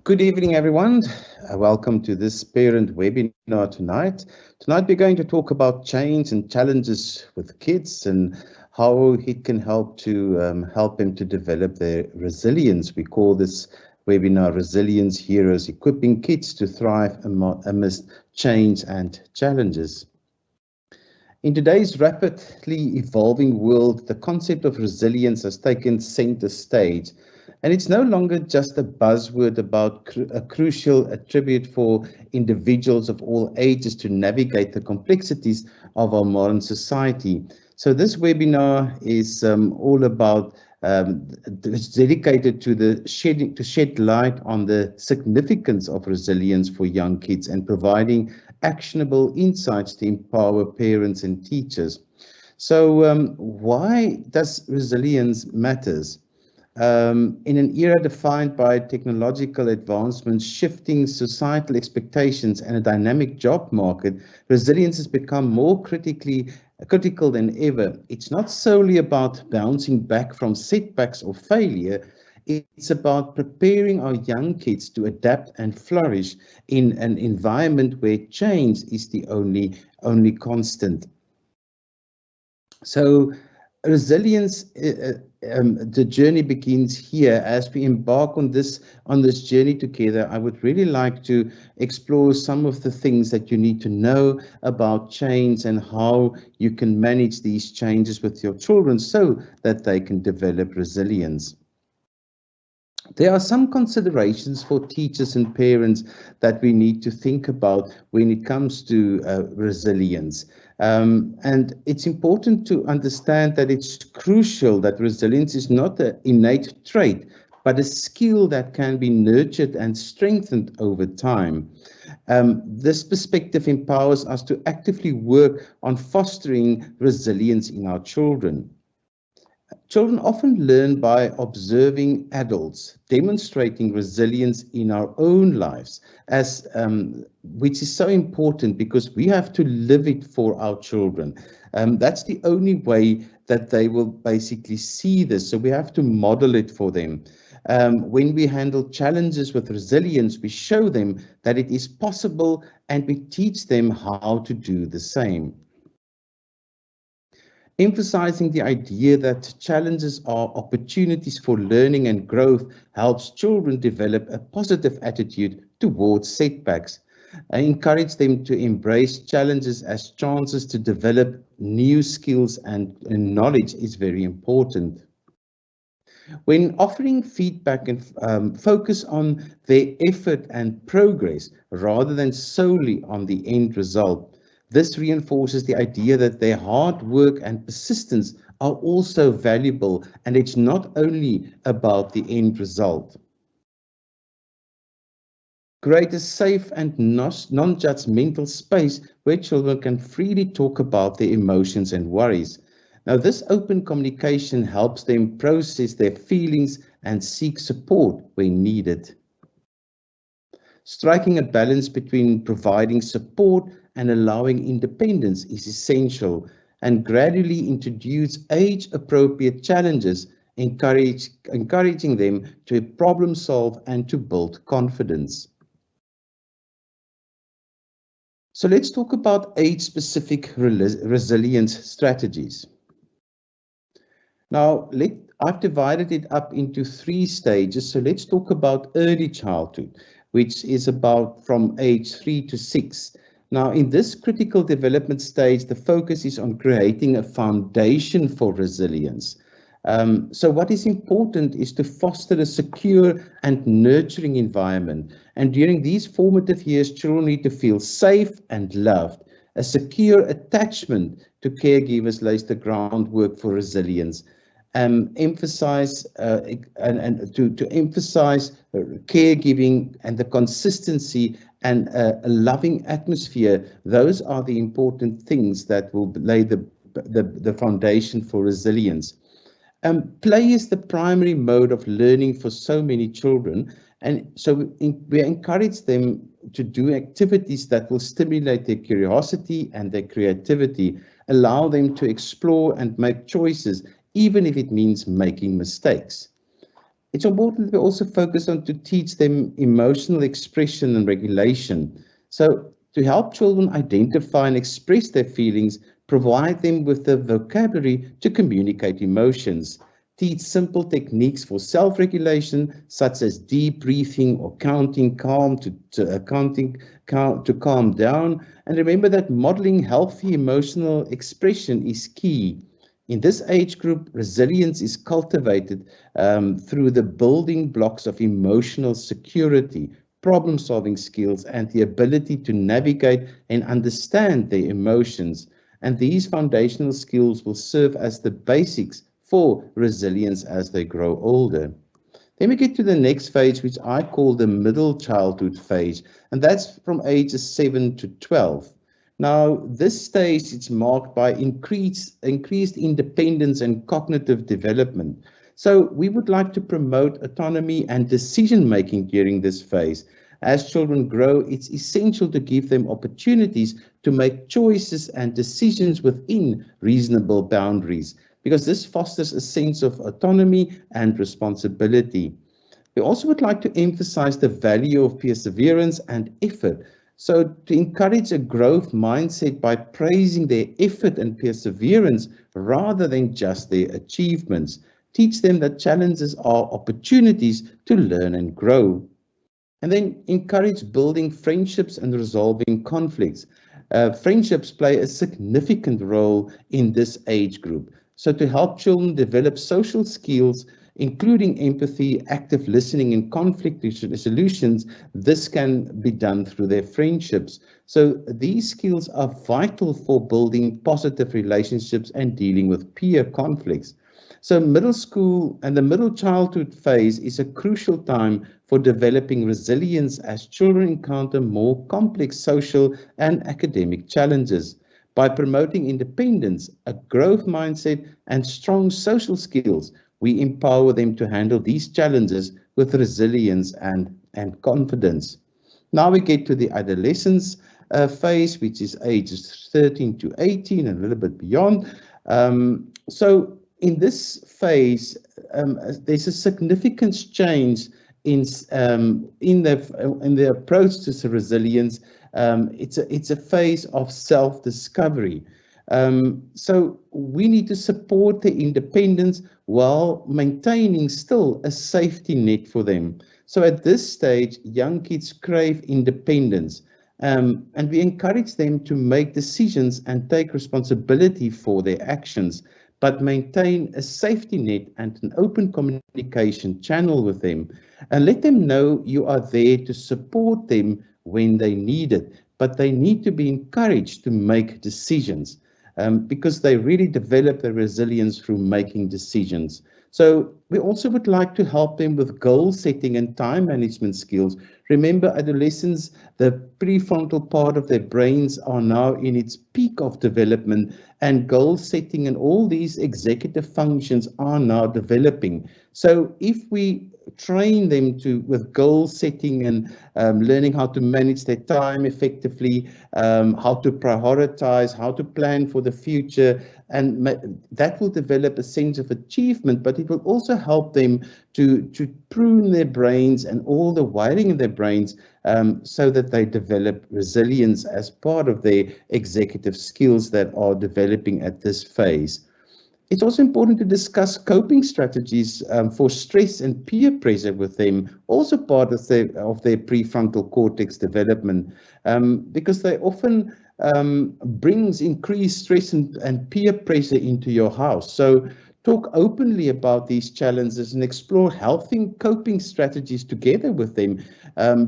Good evening, everyone. Welcome to this parent webinar tonight. Tonight, we're going to talk about change and challenges with kids and how it can help to help them to develop their resilience. We call this webinar Resilience Heroes, equipping kids to thrive amidst change and challenges. In today's rapidly evolving world, the concept of resilience has taken center stage, and it's no longer just a buzzword about a crucial attribute for individuals of all ages to navigate the complexities of our modern society. So this webinar is all about it's dedicated to to shed light on the significance of resilience for young kids and providing actionable insights to empower parents and teachers. So why does resilience matters? In an era defined by technological advancements, shifting societal expectations, and a dynamic job market, resilience has become more critical than ever. It's not solely about bouncing back from setbacks or failure. It's about preparing our young kids to adapt and flourish in an environment where change is the only constant. So resilience, the journey begins here. As we embark on this journey together, I would really like to explore some of the things that you need to know about change and how you can manage these changes with your children so that they can develop resilience. There are some considerations for teachers and parents that we need to think about when it comes to resilience. And it's important to understand that it's crucial that resilience is not an innate trait, but a skill that can be nurtured and strengthened over time. This perspective empowers us to actively work on fostering resilience in our children. Children often learn by observing adults demonstrating resilience in our own lives, which is so important because we have to live it for our children. That's the only way that they will basically see this. So we have to model it for them. When we handle challenges with resilience, we show them that it is possible and we teach them how to do the same. Emphasizing the idea that challenges are opportunities for learning and growth helps children develop a positive attitude towards setbacks. I encourage them to embrace challenges as chances to develop new skills and knowledge is very important. When offering feedback and focus on their effort and progress rather than solely on the end result. This reinforces the idea that their hard work and persistence are also valuable, and it's not only about the end result. Create a safe and non-judgmental space where children can freely talk about their emotions and worries. Now, this open communication helps them process their feelings and seek support when needed. Striking a balance between providing support and allowing independence is essential, and gradually introduce age-appropriate challenges, encouraging them to problem solve and to build confidence. So let's talk about age-specific resilience strategies. Now, I've divided it up into 3 stages. So let's talk about early childhood, which is about from age 3 to 6. Now, in this critical development stage, the focus is on creating a foundation for resilience. So what is important is to foster a secure and nurturing environment. And during these formative years, children need to feel safe and loved. A secure attachment to caregivers lays the groundwork for resilience. Emphasize to emphasize caregiving and the consistency and a loving atmosphere. Those are the important things that will lay the foundation for resilience. Play is the primary mode of learning for so many children, and so we encourage them to do activities that will stimulate their curiosity and their creativity, allow them to explore and make choices, even if it means making mistakes. It's important that we also focus on to teach them emotional expression and regulation. So to help children identify and express their feelings, provide them with the vocabulary to communicate emotions. Teach simple techniques for self-regulation, such as deep breathing or counting calm to calm down. And remember that modeling healthy emotional expression is key. In this age group, resilience is cultivated through the building blocks of emotional security, problem solving skills, and the ability to navigate and understand their emotions. And these foundational skills will serve as the basics for resilience as they grow older. Then we get to the next phase, which I call the middle childhood phase, and that's from ages 7 to 12. Now, this stage is marked by increased independence and cognitive development. So we would like to promote autonomy and decision making during this phase. As children grow, it's essential to give them opportunities to make choices and decisions within reasonable boundaries, because this fosters a sense of autonomy and responsibility. We also would like to emphasize the value of perseverance and effort. So, to encourage a growth mindset by praising their effort and perseverance rather than just their achievements. Teach them that challenges are opportunities to learn and grow. And then encourage building friendships and resolving conflicts. Friendships play a significant role in this age group. So to help children develop social skills, including empathy, active listening, and conflict solutions, this can be done through their friendships. So these skills are vital for building positive relationships and dealing with peer conflicts. So middle school and the middle childhood phase is a crucial time for developing resilience as children encounter more complex social and academic challenges. By promoting independence, a growth mindset, and strong social skills, we empower them to handle these challenges with resilience and confidence. Now we get to the adolescence phase, which is ages 13 to 18 and a little bit beyond. So in this phase, there's a significant change in the approach to resilience. It's a phase of self-discovery. So we need to support their independence while maintaining still a safety net for them. So at this stage, young kids crave independence. And we encourage them to make decisions and take responsibility for their actions, but maintain a safety net and an open communication channel with them. And let them know you are there to support them when they need it, but they need to be encouraged to make decisions, because they really develop their resilience through making decisions. So we also would like to help them with goal setting and time management skills. Remember, adolescents, the prefrontal part of their brains are now in its peak of development, and goal setting and all these executive functions are now developing. So if we train them with goal setting and learning how to manage their time effectively, how to prioritize, how to plan for the future, and that will develop a sense of achievement, but it will also help them to prune their brains and all the wiring in their brains, so that they develop resilience as part of their executive skills that are developing at this phase. It's also important to discuss coping strategies for stress and peer pressure with them, also part of their prefrontal cortex development, because they often brings increased stress and peer pressure into your house. So talk openly about these challenges and explore healthy coping strategies together with them.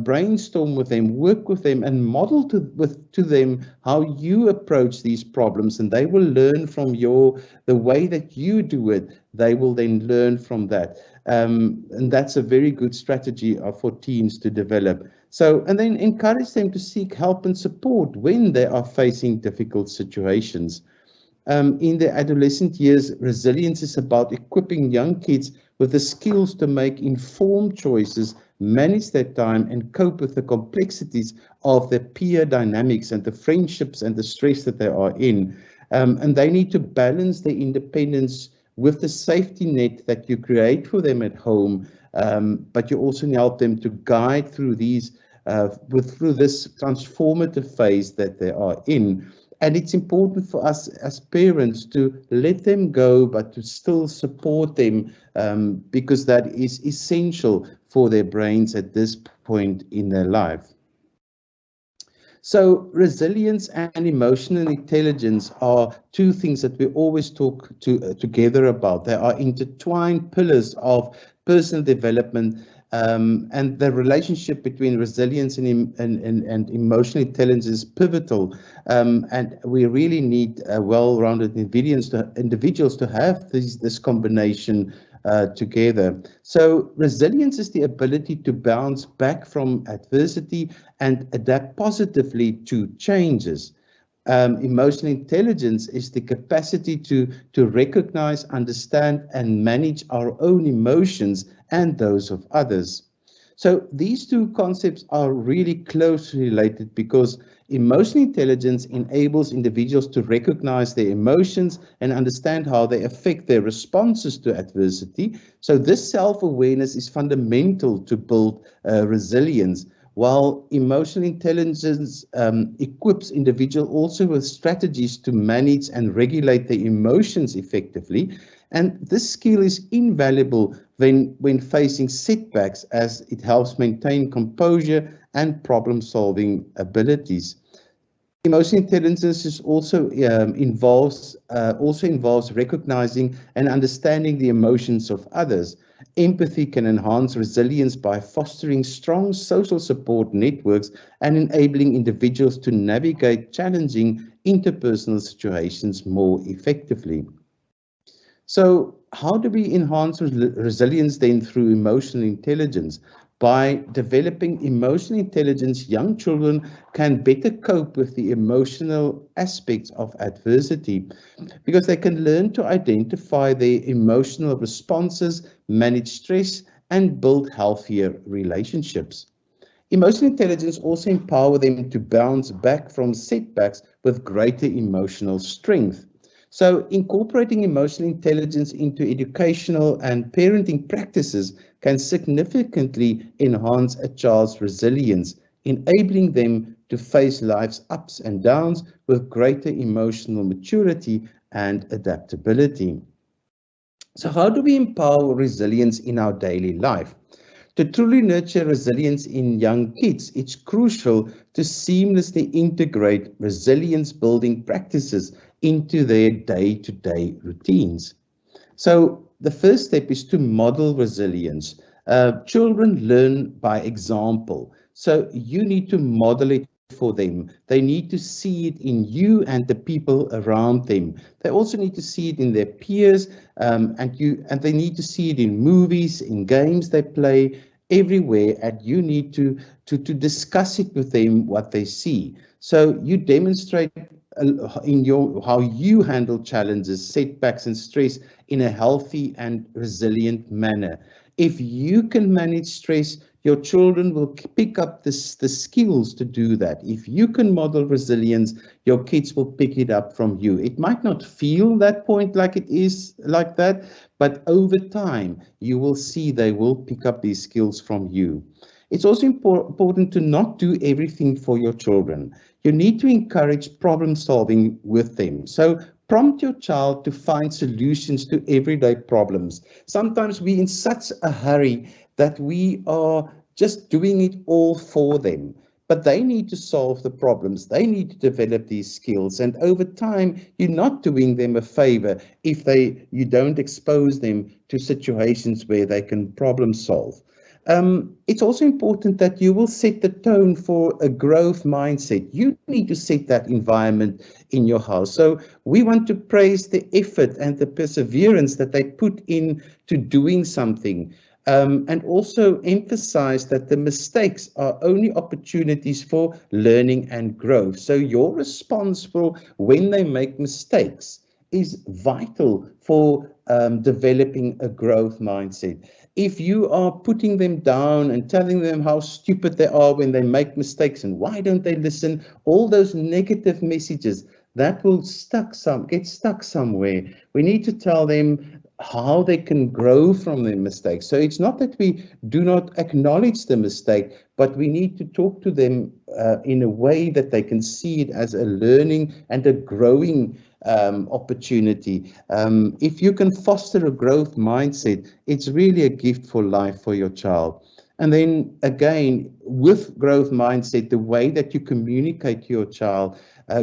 Brainstorm with them, work with them, and model to them how you approach these problems, and they will learn from the way that you do it. They will then learn from that, and that's a very good strategy for teens to develop. So, and then encourage them to seek help and support when they are facing difficult situations. In their adolescent years, resilience is about equipping young kids with the skills to make informed choices, manage their time, and cope with the complexities of the peer dynamics and the friendships and the stress that they are in. And they need to balance their independence with the safety net that you create for them at home, but you also help them to guide through through this transformative phase that they are in. And it's important for us as parents to let them go, but to still support them, because that is essential for their brains at this point in their life. So resilience and emotional intelligence are two things that we always talk together about. They are intertwined pillars of personal development, and the relationship between resilience and emotional intelligence is pivotal. And we really need well-rounded individuals to have this combination together. So resilience is the ability to bounce back from adversity and adapt positively to changes. Emotional intelligence is the capacity to recognize, understand, and manage our own emotions and those of others. So these two concepts are really closely related because emotional intelligence enables individuals to recognize their emotions and understand how they affect their responses to adversity. So this self-awareness is fundamental to build resilience, while emotional intelligence equips individuals also with strategies to manage and regulate their emotions effectively. And this skill is invaluable when facing setbacks, as it helps maintain composure and problem-solving abilities. Emotional intelligence is also involves recognizing and understanding the emotions of others. Empathy can enhance resilience by fostering strong social support networks and enabling individuals to navigate challenging interpersonal situations more effectively. So how do we enhance resilience then through emotional intelligence? By developing emotional intelligence, young children can better cope with the emotional aspects of adversity because they can learn to identify their emotional responses, manage stress, and build healthier relationships. Emotional intelligence also empower them to bounce back from setbacks with greater emotional strength. So incorporating emotional intelligence into educational and parenting practices can significantly enhance a child's resilience, enabling them to face life's ups and downs with greater emotional maturity and adaptability. So how do we empower resilience in our daily life? To truly nurture resilience in young kids, it's crucial to seamlessly integrate resilience building practices into their day-to-day routines. So the first step is to model resilience. Children learn by example. So you need to model it for them. They need to see it in you and the people around them. They also need to see it in their peers, and they need to see it in movies, in games they play, everywhere. And you need to discuss it with them what they see. So you demonstrate in your how you handle challenges, setbacks, and stress in a healthy and resilient manner. If you can manage stress, your children will pick up the skills to do that. If you can model resilience, your kids will pick it up from you. It might not feel that point like it is like that, but over time, you will see they will pick up these skills from you. It's also important to not do everything for your children. You need to encourage problem solving with them. So prompt your child to find solutions to everyday problems. Sometimes we're in such a hurry that we are just doing it all for them. But they need to solve the problems. They need to develop these skills. And over time, you're not doing them a favor if you don't expose them to situations where they can problem solve. It's also important that you will set the tone for a growth mindset. You need to set that environment in your house. So we want to praise the effort and the perseverance that they put in to doing something. And also emphasize that the mistakes are only opportunities for learning and growth. So your response for when they make mistakes is vital for developing a growth mindset. If you are putting them down and telling them how stupid they are when they make mistakes and why don't they listen, all those negative messages that will get stuck somewhere. We need to tell them how they can grow from their mistakes. So it's not that we do not acknowledge the mistake, but we need to talk to them in a way that they can see it as a learning and a growing opportunity. If you can foster a growth mindset, it's really a gift for life for your child. And then again, with growth mindset, the way that you communicate to your child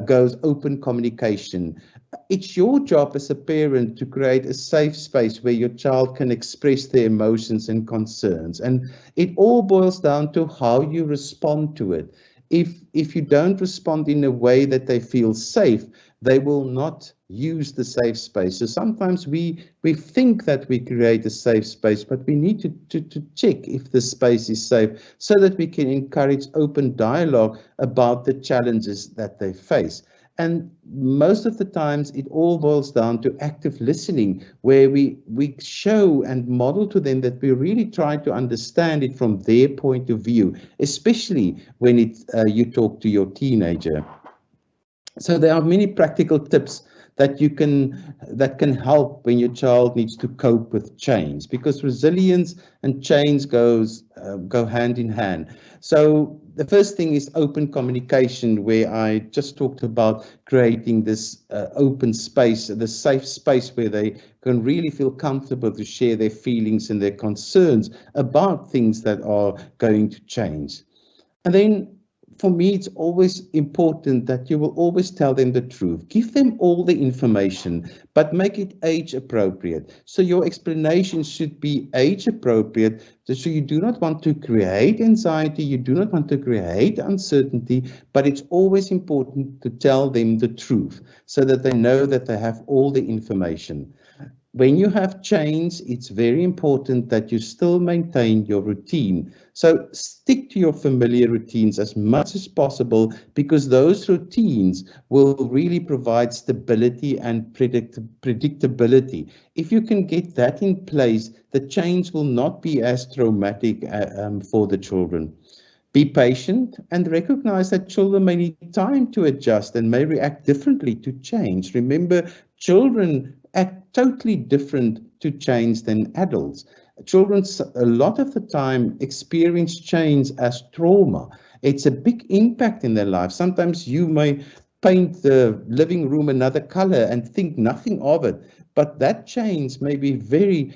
goes open communication. It's your job as a parent to create a safe space where your child can express their emotions and concerns. And it all boils down to how you respond to it. If you don't respond in a way that they feel safe, they will not use the safe space. So sometimes we think that we create a safe space, but we need to check if the space is safe so that we can encourage open dialogue about the challenges that they face. And most of the times, it all boils down to active listening, where we show and model to them that we really try to understand it from their point of view, especially when you talk to your teenager. So there are many practical tips that can help when your child needs to cope with change, because resilience and change go hand in hand. So the first thing is open communication, where I just talked about creating this open space, the safe space where they can really feel comfortable to share their feelings and their concerns about things that are going to change. And then for me, it's always important that you will always tell them the truth. Give them all the information, but make it age appropriate. So your explanation should be age appropriate. So you do not want to create anxiety, you do not want to create uncertainty, but it's always important to tell them the truth so that they know that they have all the information. When you have change, it's very important that you still maintain your routine. So stick to your familiar routines as much as possible, because those routines will really provide stability and predictability. If you can get that in place, the change will not be as traumatic for the children. Be patient and recognize that children may need time to adjust and may react differently to change. Remember, children act totally different to change than adults. Children, a lot of the time, experience change as trauma. It's a big impact in their life. Sometimes you may paint the living room another color and think nothing of it. But that change may be very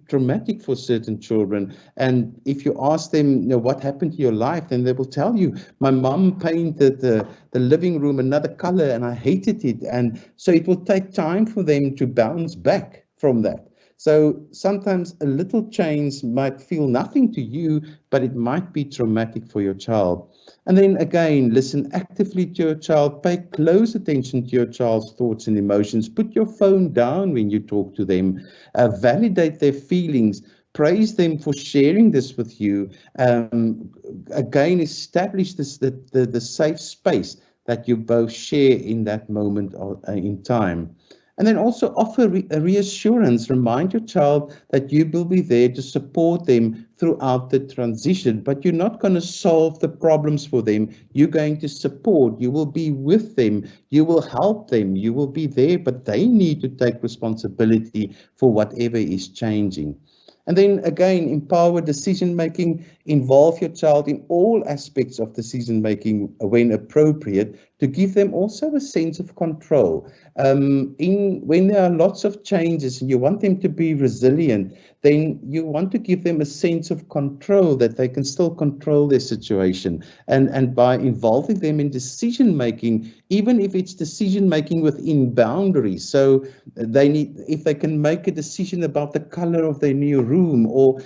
traumatic for certain children. And if you ask them, what happened to your life, then they will tell you, my mom painted the living room another color and I hated it. And so it will take time for them to bounce back from that. So sometimes a little change might feel nothing to you, but it might be traumatic for your child. And then again, listen actively to your child, pay close attention to your child's thoughts and emotions, put your phone down when you talk to them, validate their feelings, praise them for sharing this with you. Again, establish the safe space that you both share in that moment in time. And then also offer a reassurance. Remind your child that you will be there to support them throughout the transition, but you're not going to solve the problems for them. You're going to support, you will be with them, you will help them, you will be there, but they need to take responsibility for whatever is changing. And then again, empower decision making, involve your child in all aspects of decision making when appropriate, to give them also a sense of control. When there are lots of changes and you want them to be resilient, then you want to give them a sense of control, that they can still control their situation. And by involving them in decision making, even if it's decision making within boundaries, so if they can make a decision about the color of their new room or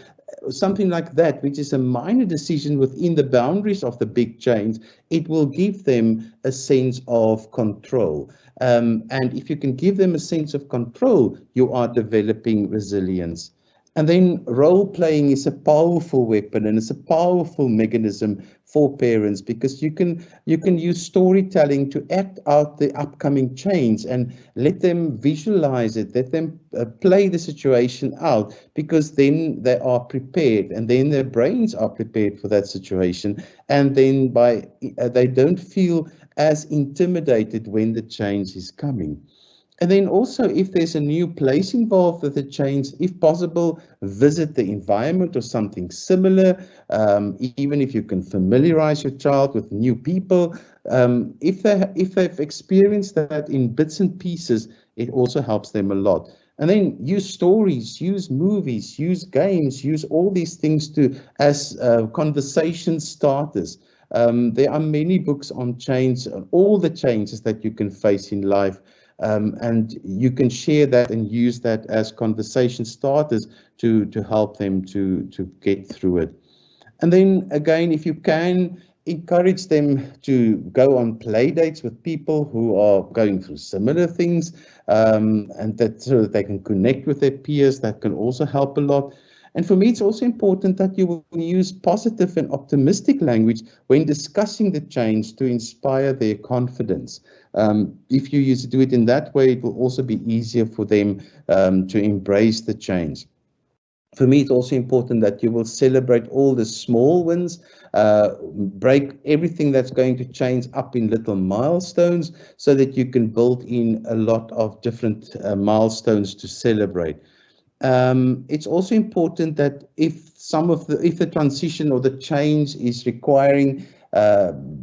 something like that, which is a minor decision within the boundaries of the big change, it will give them a sense of control. And if you can give them a sense of control, you are developing resilience. And then role playing is a powerful weapon, and it's a powerful mechanism for parents, because you can use storytelling to act out the upcoming change and let them visualize it, let them play the situation out, because then they are prepared and then their brains are prepared for that situation. And then they don't feel as intimidated when the change is coming. And then also, if there's a new place involved with the change, if possible, visit the environment or something similar. Even if you can familiarize your child with new people, if they've experienced that in bits and pieces, it also helps them a lot. And then use stories, use movies, use games, use all these things to as conversation starters. There are many books on change, all the changes that you can face in life. And you can share that and use that as conversation starters to help them to get through it. And then again, if you can, encourage them to go on play dates with people who are going through similar things, and that so that they can connect with their peers. That can also help a lot. And for me, it's also important that you will use positive and optimistic language when discussing the change to inspire their confidence. If you do it in that way, it will also be easier for them to embrace the change. For me, it's also important that you will celebrate all the small wins, break everything that's going to change up in little milestones so that you can build in a lot of different milestones to celebrate. It's also important that if the transition or the change is requiring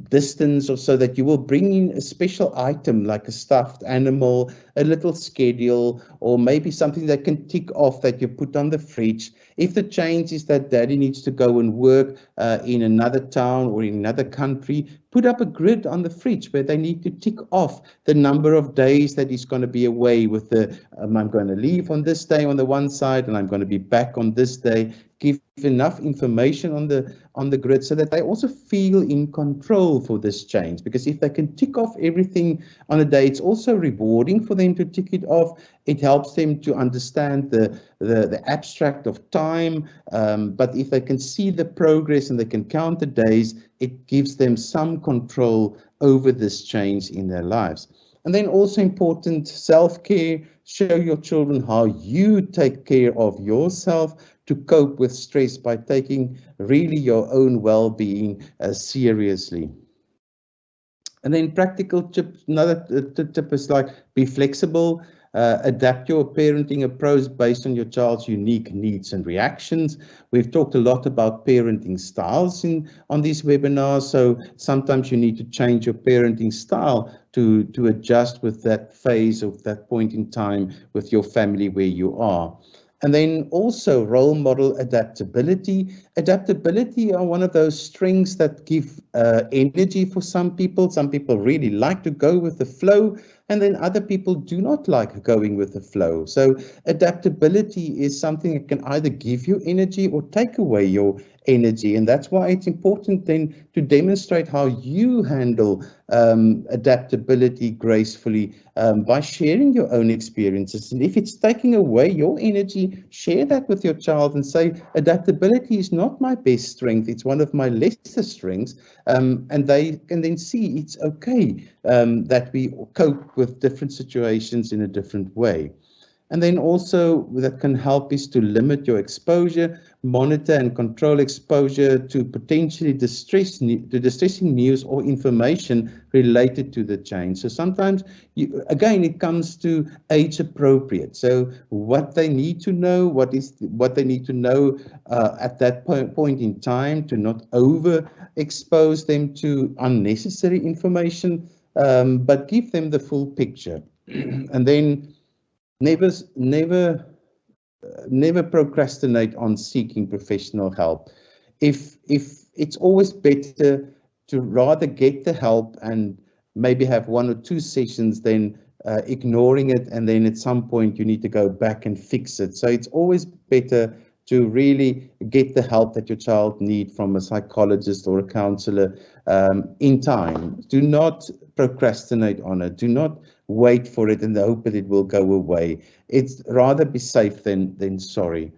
distance, or so that you will bring in a special item like a stuffed animal, a little schedule, or maybe something that can tick off that you put on the fridge. If the change is that daddy needs to go and work in another town or in another country, put up a grid on the fridge where they need to tick off the number of days that he's going to be away with I'm going to leave on this day on the one side and I'm going to be back on this day. Give enough information on the grid so that they also feel in control for this change. Because if they can tick off everything on a day, it's also rewarding for them to tick it off. It helps them to understand the abstract of time. But if they can see the progress and they can count the days, it gives them some control over this change in their lives. And then also important, self-care. Show your children how you take care of yourself to cope with stress by taking really your own well-being seriously. And then practical tips, another tip is like be flexible, adapt your parenting approach based on your child's unique needs and reactions. We've talked a lot about parenting styles on these webinars, so sometimes you need to change your parenting style to adjust with that phase of that point in time with your family where you are. And then also role model adaptability. Adaptability are one of those strengths that give energy for some people. Some people really like to go with the flow, and then other people do not like going with the flow. So adaptability is something that can either give you energy or take away your energy. And that's why it's important then to demonstrate how you handle adaptability gracefully by sharing your own experiences. And if it's taking away your energy, share that with your child and say, adaptability is not my best strength, it's one of my lesser strengths. And they can then see it's okay that we cope with different situations in a different way. And then also that can help is to limit your exposure, monitor and control exposure to potentially distressing news or information related to the change. So sometimes, again, it comes to age appropriate. So what they need to know, what they need to know at that point in time to not overexpose them to unnecessary information, but give them the full picture. And then never procrastinate on seeking professional help. If it's always better to rather get the help and maybe have one or two sessions than ignoring it, and then at some point you need to go back and fix it. So it's always better to really get the help that your child needs from a psychologist or a counselor in time. Do not procrastinate on it. Do not wait for it and hope that it will go away. It's rather be safe than sorry.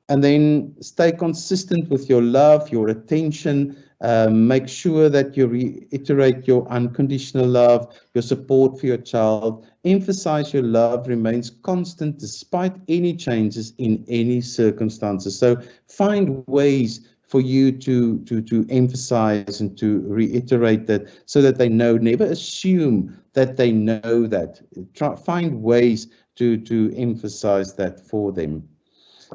And then stay consistent with your love, your attention. Make sure that you reiterate your unconditional love, your support for your child. Emphasize your love remains constant despite any changes in any circumstances. So find ways for you to emphasize and to reiterate that, so that they know. Never assume that they know that. Find ways to emphasize that for them.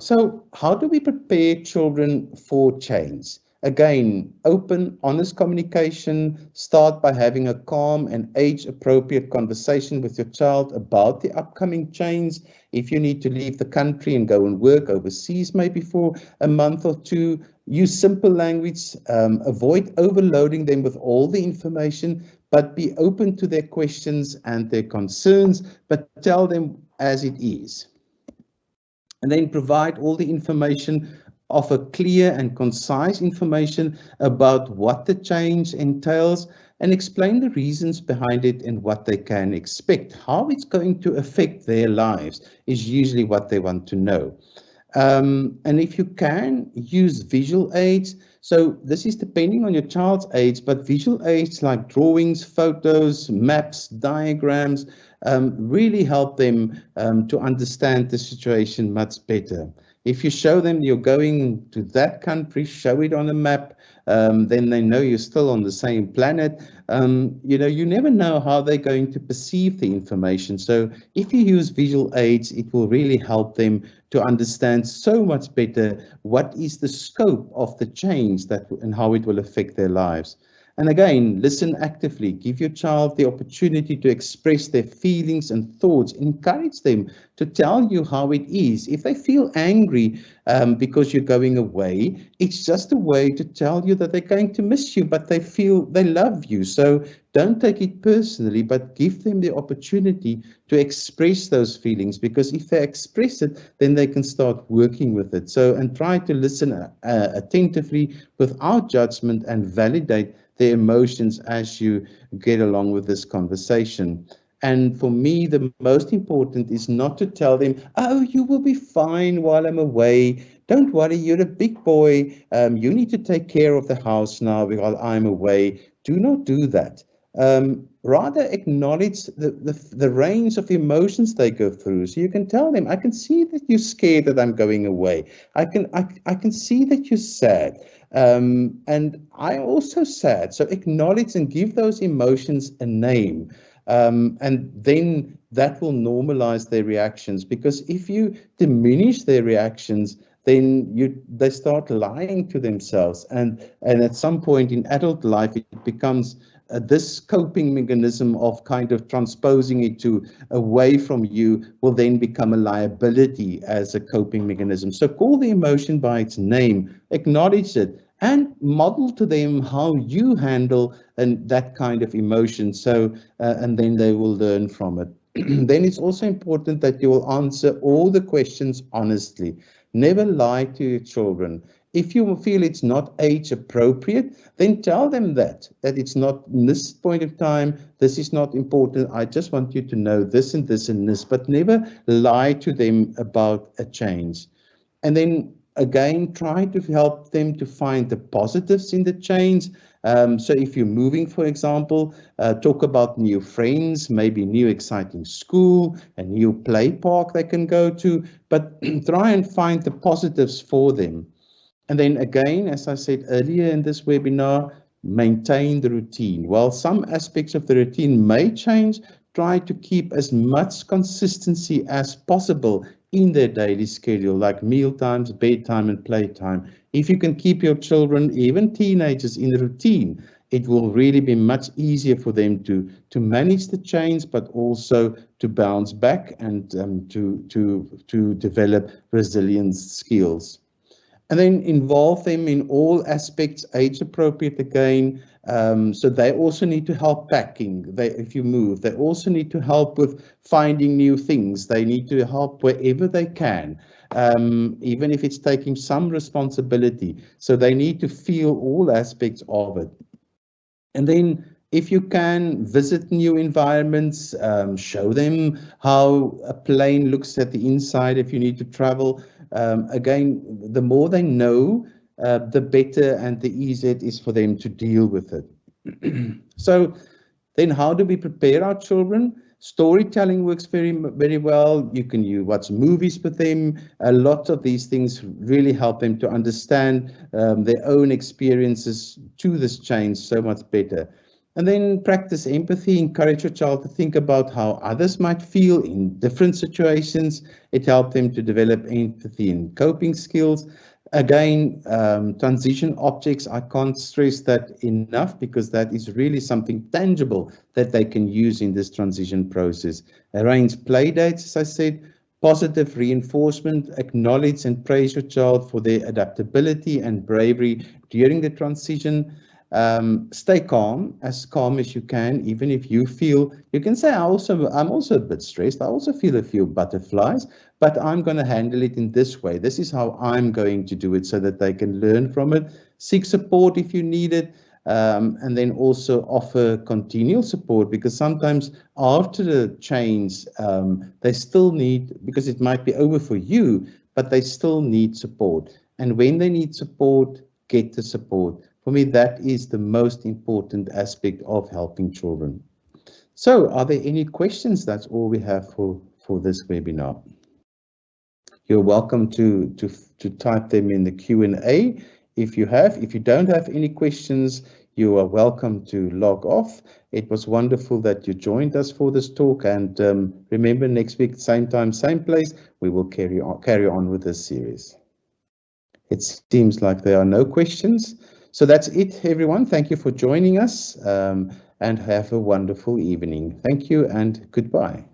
So, how do we prepare children for change? Again, open, honest communication. Start by having a calm and age appropriate conversation with your child about the upcoming change. If you need to leave the country and go and work overseas, maybe for a month or two, use simple language. Avoid overloading them with all the information, but be open to their questions and their concerns, but tell them as it is. And then provide all the information, offer clear and concise information about what the change entails, and explain the reasons behind it and what they can expect. How it's going to affect their lives is usually what they want to know. And if you can, use visual aids. So this is depending on your child's age, but visual aids like drawings, photos, maps, diagrams, really help them to understand the situation much better. If you show them you're going to that country, show it on a map, then they know you're still on the same planet. You never know how they're going to perceive the information. So if you use visual aids, it will really help them to understand so much better what is the scope of the change that and how it will affect their lives. And again, listen actively. Give your child the opportunity to express their feelings and thoughts. Encourage them to tell you how it is. If they feel angry because you're going away, it's just a way to tell you that they're going to miss you, but they feel they love you. So don't take it personally, but give them the opportunity to express those feelings, because if they express it, then they can start working with it. So, and try to listen attentively without judgment and validate their emotions as you get along with this conversation. And for me, the most important is not to tell them, oh, you will be fine while I'm away. Don't worry, you're a big boy. You need to take care of the house now while I'm away. Do not do that. Rather acknowledge the range of emotions they go through. So you can tell them, I can see that you're scared that I'm going away. I can see that you're sad. And I'm also sad. So acknowledge and give those emotions a name. And then that will normalize their reactions, because if you diminish their reactions, then they start lying to themselves. And at some point in adult life, it becomes this coping mechanism of kind of transposing it to away from you will then become a liability as a coping mechanism. So call the emotion by its name, acknowledge it, and model to them how you handle that kind of emotion. So, and then they will learn from it. Then it's also important that you will answer all the questions honestly. Never lie to your children. If you feel it's not age appropriate, then tell them that it's not in this point of time, this is not important. I just want you to know this and this and this, but never lie to them about a change. And then again, try to help them to find the positives in the change. So if you're moving, for example, talk about new friends, maybe new exciting school, a new play park they can go to, but try and find the positives for them. And then again, as I said earlier in this webinar, maintain the routine. While some aspects of the routine may change, try to keep as much consistency as possible in their daily schedule, like meal times, bedtime, and playtime. If you can keep your children, even teenagers, in a routine, it will really be much easier for them to manage the change, but also to bounce back and to develop resilience skills. And then involve them in all aspects, age appropriate again. So they also need to help packing. If you move, they also need to help with finding new things. They need to help wherever they can, even if it's taking some responsibility. So they need to feel all aspects of it. And then if you can visit new environments, show them how a plane looks at the inside if you need to travel. Again, the more they know, the better and the easier it is for them to deal with it. So then how do we prepare our children? Storytelling works very well. You watch movies with them. A lot of these things really help them to understand their own experiences to this change so much better. And then practice empathy, encourage your child to think about how others might feel in different situations. It helps them to develop empathy and coping skills. Again, transition objects, I can't stress that enough because that is really something tangible that they can use in this transition process. Arrange play dates, as I said, positive reinforcement, acknowledge and praise your child for their adaptability and bravery during the transition. Stay calm as you can, even if you feel, you can say, I'm also a bit stressed. I also feel a few butterflies, but I'm going to handle it in this way. This is how I'm going to do it so that they can learn from it. Seek support if you need it. And then also offer continual support, because sometimes after the change, they still need, because it might be over for you, but they still need support. And when they need support, get the support. For me, that is the most important aspect of helping children. So are there any questions? That's all we have for this webinar. You're welcome to type them in the Q&A if you have. If you don't have any questions, you are welcome to log off. It was wonderful that you joined us for this talk, and remember, next week, same time, same place, we will carry on with this series. It seems like there are no questions. So that's it, everyone. Thank you for joining us, and have a wonderful evening. Thank you and goodbye.